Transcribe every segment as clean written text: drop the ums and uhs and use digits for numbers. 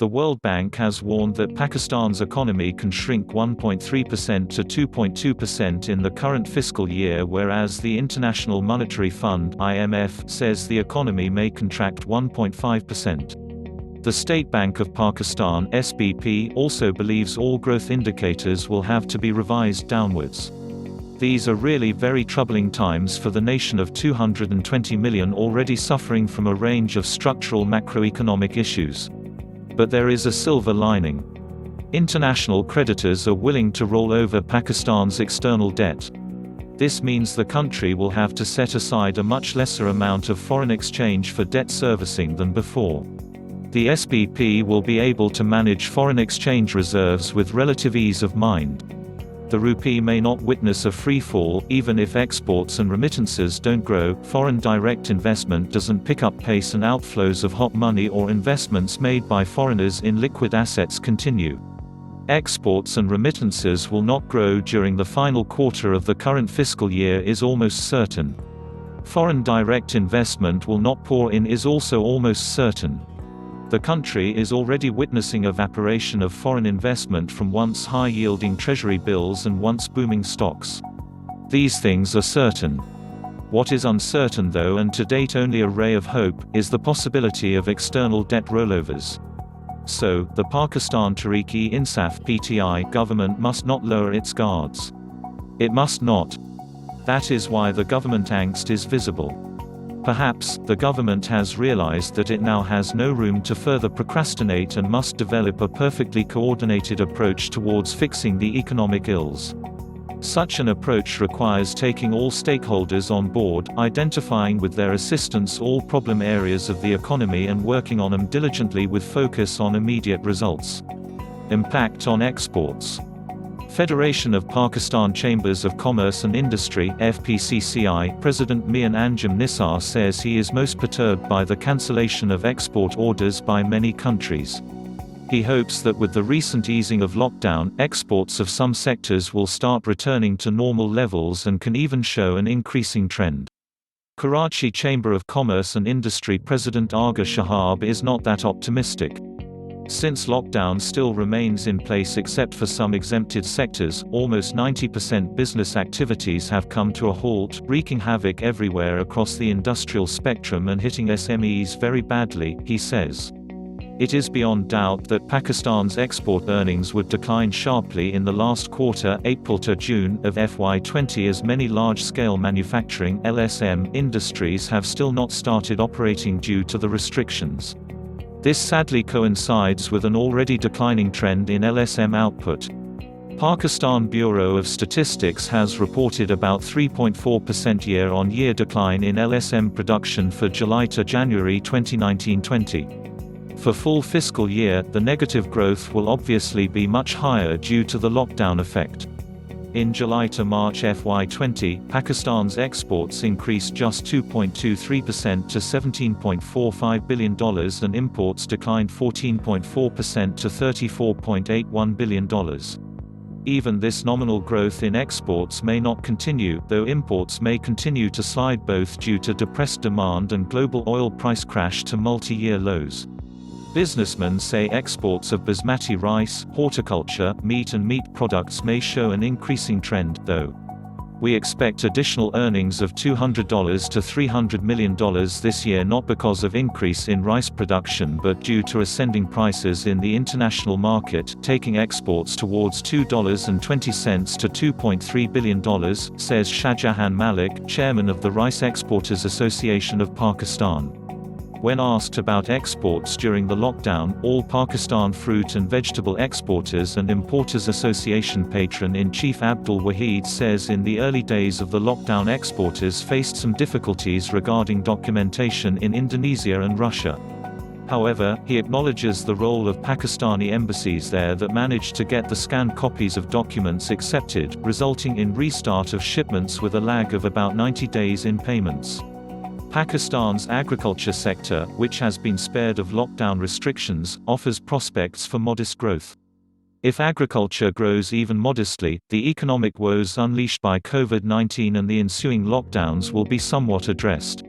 The World Bank has warned that Pakistan's economy can shrink 1.3% to 2.2% in the current fiscal year, whereas the International Monetary Fund (IMF) says the economy may contract 1.5%. The State Bank of Pakistan (SBP) also believes all growth indicators will have to be revised downwards. These are really very troubling times for the nation of 220 million already suffering from a range of structural macroeconomic issues. But there is a silver lining. International creditors are willing to roll over Pakistan's external debt. This means the country will have to set aside a much lesser amount of foreign exchange for debt servicing than before. The SBP will be able to manage foreign exchange reserves with relative ease of mind. The rupee may not witness a free fall, even if exports and remittances don't grow, foreign direct investment doesn't pick up pace, and outflows of hot money or investments made by foreigners in liquid assets continue. Exports and remittances will not grow during the final quarter of the current fiscal year is almost certain. Foreign direct investment will not pour in is also almost certain. The country is already witnessing evaporation of foreign investment from once high-yielding treasury bills and once booming stocks. These things are certain. What is uncertain though, and to date only a ray of hope, is the possibility of external debt rollovers. So, the Pakistan Tehreek-e-Insaf (PTI) government must not lower its guards. It must not. That is why the government angst is visible. Perhaps, the government has realized that it now has no room to further procrastinate and must develop a perfectly coordinated approach towards fixing the economic ills. Such an approach requires taking all stakeholders on board, identifying with their assistance all problem areas of the economy and working on them diligently with focus on immediate results. Impact on exports. Federation of Pakistan Chambers of Commerce and Industry (FPCCI) President Mian Anjum Nisar says he is most perturbed by the cancellation of export orders by many countries. He hopes that with the recent easing of lockdown, exports of some sectors will start returning to normal levels and can even show an increasing trend. Karachi Chamber of Commerce and Industry President Aga Shahab is not that optimistic. Since lockdown still remains in place except for some exempted sectors, almost 90% business activities have come to a halt, wreaking havoc everywhere across the industrial spectrum and hitting SMEs very badly, he says. It is beyond doubt that Pakistan's export earnings would decline sharply in the last quarter (April to June) of FY20 as many large-scale manufacturing (LSM) industries have still not started operating due to the restrictions. This sadly coincides with an already declining trend in LSM output. Pakistan Bureau of Statistics has reported about 3.4% year-on-year decline in LSM production for July to January 2019-20. For full fiscal year, the negative growth will obviously be much higher due to the lockdown effect. In July to March FY20, Pakistan's exports increased just 2.23% to $17.45 billion and imports declined 14.4% to $34.81 billion. Even this nominal growth in exports may not continue, though imports may continue to slide both due to depressed demand and global oil price crash to multi-year lows. Businessmen say exports of basmati rice, horticulture, meat and meat products may show an increasing trend, though. We expect additional earnings of $200 to $300 million this year, not because of increase in rice production but due to ascending prices in the international market, taking exports towards $2.20 to $2.3 billion, says Shahjahan Malik, chairman of the Rice Exporters Association of Pakistan. When asked about exports during the lockdown, All Pakistan Fruit and Vegetable Exporters and Importers Association patron-in-chief Abdul Wahid says in the early days of the lockdown exporters faced some difficulties regarding documentation in Indonesia and Russia. However, he acknowledges the role of Pakistani embassies there that managed to get the scanned copies of documents accepted, resulting in restart of shipments with a lag of about 90 days in payments. Pakistan's agriculture sector, which has been spared of lockdown restrictions, offers prospects for modest growth. If agriculture grows even modestly, the economic woes unleashed by COVID-19 and the ensuing lockdowns will be somewhat addressed.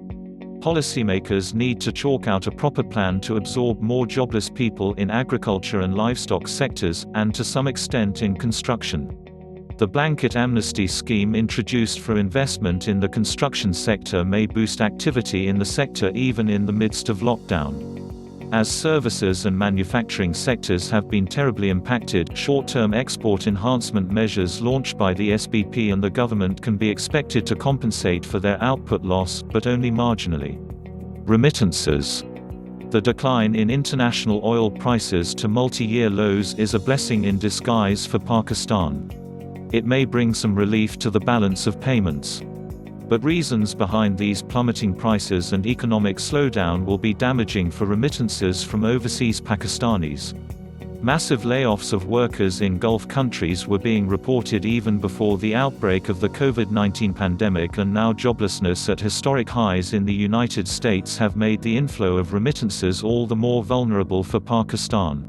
Policymakers need to chalk out a proper plan to absorb more jobless people in agriculture and livestock sectors, and to some extent in construction. The blanket amnesty scheme introduced for investment in the construction sector may boost activity in the sector even in the midst of lockdown. As services and manufacturing sectors have been terribly impacted, short-term export enhancement measures launched by the SBP and the government can be expected to compensate for their output loss, but only marginally. Remittances. The decline in international oil prices to multi-year lows is a blessing in disguise for Pakistan. It may bring some relief to the balance of payments. But reasons behind these plummeting prices and economic slowdown will be damaging for remittances from overseas Pakistanis. Massive layoffs of workers in Gulf countries were being reported even before the outbreak of the COVID-19 pandemic, and now joblessness at historic highs in the United States have made the inflow of remittances all the more vulnerable for Pakistan.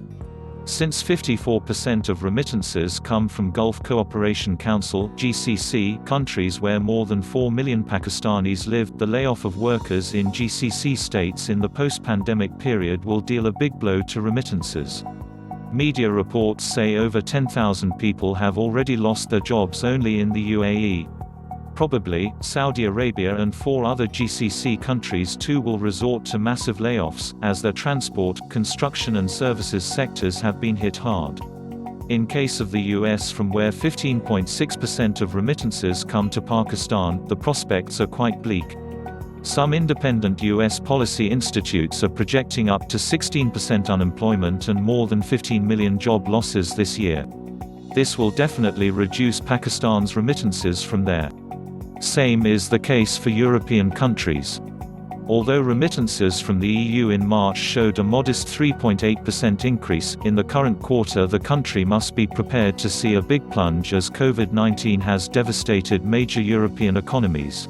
Since 54% of remittances come from Gulf Cooperation Council (GCC) countries where more than 4 million Pakistanis live, the layoff of workers in GCC states in the post-pandemic period will deal a big blow to remittances. Media reports say over 10,000 people have already lost their jobs only in the UAE. Probably, Saudi Arabia and 4 other GCC countries too will resort to massive layoffs, as their transport, construction and services sectors have been hit hard. In case of the US, from where 15.6% of remittances come to Pakistan, the prospects are quite bleak. Some independent US policy institutes are projecting up to 16% unemployment and more than 15 million job losses this year. This will definitely reduce Pakistan's remittances from there. Same is the case for European countries. Although remittances from the EU in March showed a modest 3.8% increase, in the current quarter the country must be prepared to see a big plunge as COVID-19 has devastated major European economies.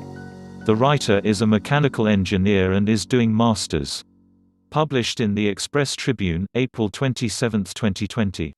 The writer is a mechanical engineer and is doing masters. Published in the Express Tribune, April 27, 2020.